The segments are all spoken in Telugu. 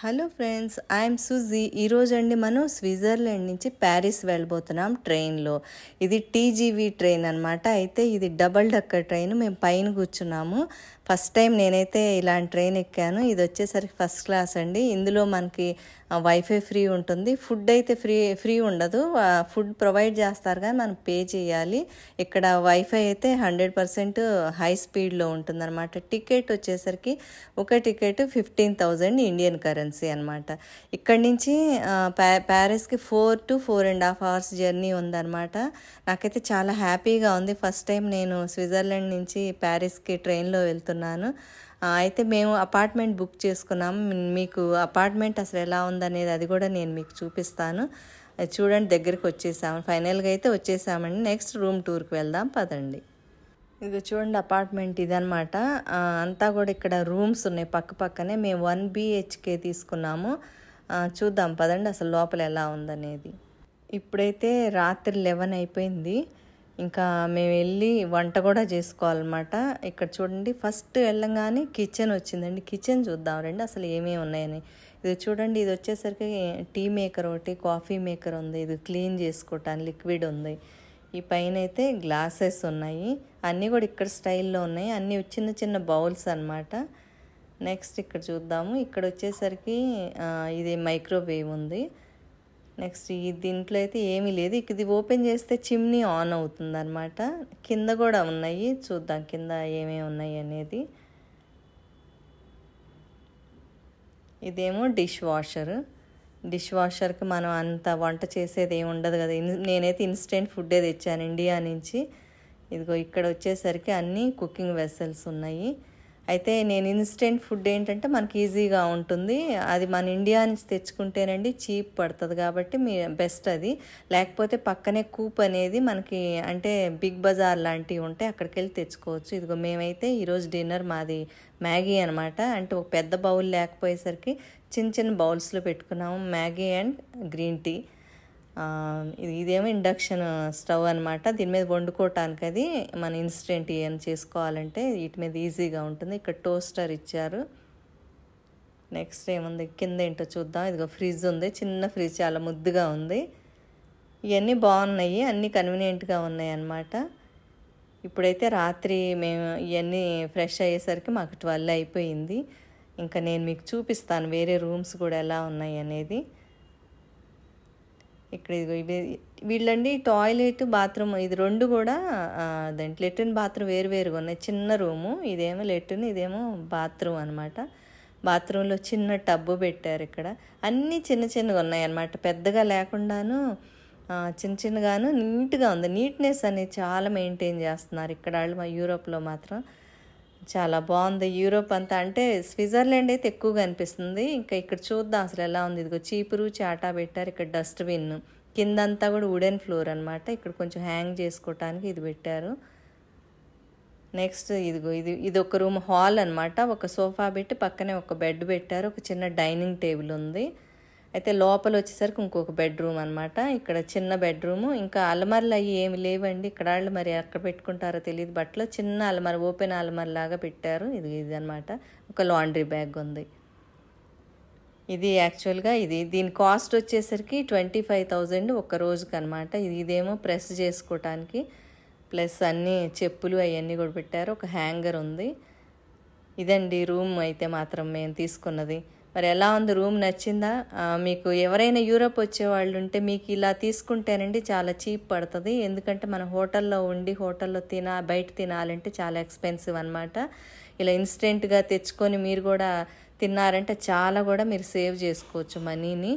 Hello friends, I'm Suji. ఈరోజు అండి మనం స్విట్జర్లాండ్ నుంచి ప్యారిస్ వెళ్ళబోతున్నాం ట్రైన్లో. ఇది టీజీవీ ట్రైన్ అనమాట. అయితే ఇది డబల్ డక్కర్ ట్రైన్. మేము పైన కూర్చున్నాము. ఫస్ట్ టైం నేనైతే ఇలాంటి ట్రైన్ ఎక్కాను. ఇది వచ్చేసరికి ఫస్ట్ క్లాస్ అండి. ఇందులో మనకి వైఫై ఫ్రీ ఉంటుంది. ఫుడ్ అయితే ఫ్రీ ఉండదు. ఫుడ్ ప్రొవైడ్ చేస్తారు కానీ మనం పే చేయాలి. ఇక్కడ వైఫై అయితే 100% హై స్పీడ్లో ఉంటుందన్నమాట. టికెట్ వచ్చేసరికి ఒక టికెట్ 15,000 ఇండియన్ కరెన్సీ అనమాట. ఇక్కడి నుంచి ప్యారిస్కి 4 to 4.5 hours జర్నీ ఉందన్నమాట. నాకైతే చాలా హ్యాపీగా ఉంది. ఫస్ట్ టైం నేను స్విట్జర్లాండ్ నుంచి ప్యారిస్కి ట్రైన్లో వెళ్తున్నాను. అయితే మేము అపార్ట్మెంట్ బుక్ చేసుకున్నాము. మీకు అపార్ట్మెంట్ అసలు ఎలా ఉందనేది అది కూడా నేను మీకు చూపిస్తాను. చూడండి, దగ్గరికి వచ్చేసాము. ఫైనల్గా అయితే వచ్చేసామండి. నెక్స్ట్ రూమ్ టూర్కి వెళ్దాం పదండి. ఇది చూడండి, అపార్ట్మెంట్ ఇదనమాట. అంతా కూడా ఇక్కడ రూమ్స్ ఉన్నాయి పక్క పక్కనే. మేము 1 BHK తీసుకున్నాము. చూద్దాం పదండి అసలు లోపల ఎలా ఉందనేది. ఇప్పుడైతే రాత్రి 11 అయిపోయింది. ఇంకా మేము వెళ్ళి వంట కూడా చేసుకోవాలన్నమాట. ఇక్కడ చూడండి, ఫస్ట్ వెళ్ళంగానే కిచెన్ వచ్చిందండి. కిచెన్ చూద్దాం రండి అసలు ఏమేమి ఉన్నాయని. ఇది చూడండి, ఇది వచ్చేసరికి టీ మేకర్ ఒకటి, కాఫీ మేకర్ ఉంది. ఇది క్లీన్ చేసుకోవటానికి లిక్విడ్ ఉంది. ఈ పైన అయితే గ్లాసెస్ ఉన్నాయి. అన్నీ కూడా ఇక్కడ స్టైల్లో ఉన్నాయి. అన్నీ చిన్న చిన్న బౌల్స్ అన్నమాట. నెక్స్ట్ ఇక్కడ చూద్దాము. ఇక్కడ వచ్చేసరికి ఇది మైక్రోవేవ్ ఉంది. నెక్స్ట్ దీంట్లో అయితే ఏమీ లేదు. ఇది ఓపెన్ చేస్తే చిమ్నీ ఆన్ అవుతుంది అనమాట. కింద కూడా ఉన్నాయి, చూద్దాం కింద ఏమేమి ఉన్నాయి అనేది. ఇదేమో డిష్ వాషర్కి మనం అంత వంట చేసేది ఏమి ఉండదు కదా. నేనైతే ఇన్స్టెంట్ ఫుడ్డే తెచ్చాను ఇండియా నుంచి. ఇదిగో ఇక్కడ వచ్చేసరికి అన్నీ కుకింగ్ వెసల్స్ ఉన్నాయి. అయితే నేను ఇన్స్టెంట్ ఫుడ్ ఏంటంటే మనకి ఈజీగా ఉంటుంది. అది మన ఇండియా నుంచి తెచ్చుకుంటేనండి చీప్ పడుతుంది కాబట్టి బెస్ట్ అది. లేకపోతే పక్కనే కూప్ అనేది మనకి అంటే బిగ్ బజార్ లాంటివి ఉంటే అక్కడికి వెళ్ళి తెచ్చుకోవచ్చు. ఇదిగో మేమైతే ఈరోజు డిన్నర్ మాది మ్యాగీ అనమాట. అంటే ఒక పెద్ద బౌల్ లేకపోయేసరికి చిన్న చిన్న బౌల్స్లో పెట్టుకున్నాము. Maggi and green tea. ఇదేమో ఇండక్షన్ స్టవ్ అనమాట. దీని మీద వండుకోవటానికి అది మన ఇన్స్టెంట్ ఏం చేసుకోవాలంటే వీటి మీద ఈజీగా ఉంటుంది. ఇక్కడ టోస్టర్ ఇచ్చారు. నెక్స్ట్ ఏముంది కింద ఏంటో చూద్దాం. ఇదిగో ఫ్రిడ్జ్ ఉంది, చిన్న ఫ్రిడ్జ్, చాలా ముద్దుగా ఉంది. ఇవన్నీ బాగున్నాయి, అన్నీ కన్వీనియంట్గా ఉన్నాయి అన్నమాట. ఇప్పుడైతే రాత్రి మేము ఇవన్నీ ఫ్రెష్ అయ్యేసరికి మాకు 12 అయిపోయింది. ఇంకా నేను మీకు చూపిస్తాను వేరే రూమ్స్ కూడా ఎలా ఉన్నాయి అనేది. ఇక్కడ ఇవి వీళ్ళండి టాయిలెట్ బాత్రూమ్ ఇది రెండు కూడా దాంట్లో లెట్రిన్ బాత్రూమ్ వేరువేరుగా ఉన్నాయి. చిన్న రూము, ఇదేమో లెట్రిన్, ఇదేమో బాత్రూమ్ అనమాట. బాత్రూంలో చిన్న టబ్బు పెట్టారు. ఇక్కడ అన్నీ చిన్న చిన్నగా ఉన్నాయి అన్నమాట, పెద్దగా లేకుండాను చిన్న చిన్నగాను నీట్గా ఉంది. నీట్నెస్ అనేది చాలా మెయింటైన్ చేస్తున్నారు ఇక్కడ వాళ్ళు. మా యూరోప్లో మాత్రం చాలా బాగుంది. యూరోప్ అంతా అంటే స్విట్జర్లాండ్ అయితే ఎక్కువగా అనిపిస్తుంది. ఇంకా ఇక్కడ చూద్దాం అసలు ఎలా ఉంది. ఇదిగో చీపురు చాటా పెట్టారు. ఇక్కడ డస్ట్బిన్, కిందంతా కూడా వుడెన్ ఫ్లోర్ అనమాట. ఇక్కడ కొంచెం హ్యాంగ్ చేసుకోవటానికి ఇది పెట్టారు. నెక్స్ట్ ఇదిగో ఇది ఒక రూమ్ హాల్ అనమాట. ఒక సోఫా పెట్టి పక్కనే ఒక బెడ్ పెట్టారు. ఒక చిన్న డైనింగ్ టేబుల్ ఉంది. అయితే లోపల వచ్చేసరికి ఇంకొక బెడ్రూమ్ అనమాట. ఇక్కడ చిన్న బెడ్రూము. ఇంకా అలమరలు అవి ఏమి లేవండి ఇక్కడ వాళ్ళు. మరి ఎక్కడ పెట్టుకుంటారో తెలియదు. బట్టలు చిన్న అలమర, ఓపెన్ అలమర లాగా పెట్టారు. ఇది అనమాట. ఒక లాండ్రీ బ్యాగ్ ఉంది. ఇది యాక్చువల్గా దీని కాస్ట్ వచ్చేసరికి 25,000 ఒక రోజుకి అనమాట. ఇదేమో ప్రెస్ చేసుకోవటానికి, ప్లస్ అన్నీ చెప్పులు అవన్నీ కూడా పెట్టారు. ఒక హ్యాంగర్ ఉంది. ఇదండి రూమ్ అయితే మాత్రం మేము తీసుకున్నది. మరి ఎలా ఉంది, రూమ్ నచ్చిందా? మీకు ఎవరైనా యూరోప్ వచ్చేవాళ్ళు ఉంటే మీకు ఇలా తీసుకుంటేనండి చాలా చీప్ పడుతుంది. ఎందుకంటే మన హోటల్లో ఉండి హోటల్లో బయట తినాలంటే చాలా ఎక్స్పెన్సివ్ అనమాట. ఇలా ఇన్స్టెంట్గా తెచ్చుకొని మీరు కూడా తిన్నారంటే చాలా కూడా మీరు సేవ్ చేసుకోవచ్చు మనీని.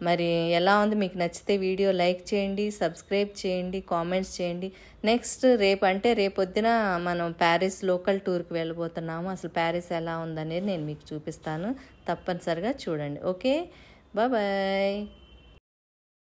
మరి ఎలా ఉంది, మీకు నచ్చితే వీడియో లైక్ చేయండి, సబ్స్క్రైబ్ చేయండి, కామెంట్స్ చేయండి. నెక్స్ట్ రేపొద్దున మనం ప్యారిస్ లోకల్ టూర్కి వెళ్ళబోతున్నాము. అసలు ప్యారిస్ ఎలా ఉందనేది నేను మీకు చూపిస్తాను. తప్పనిసరిగా చూడండి. Okay, bye.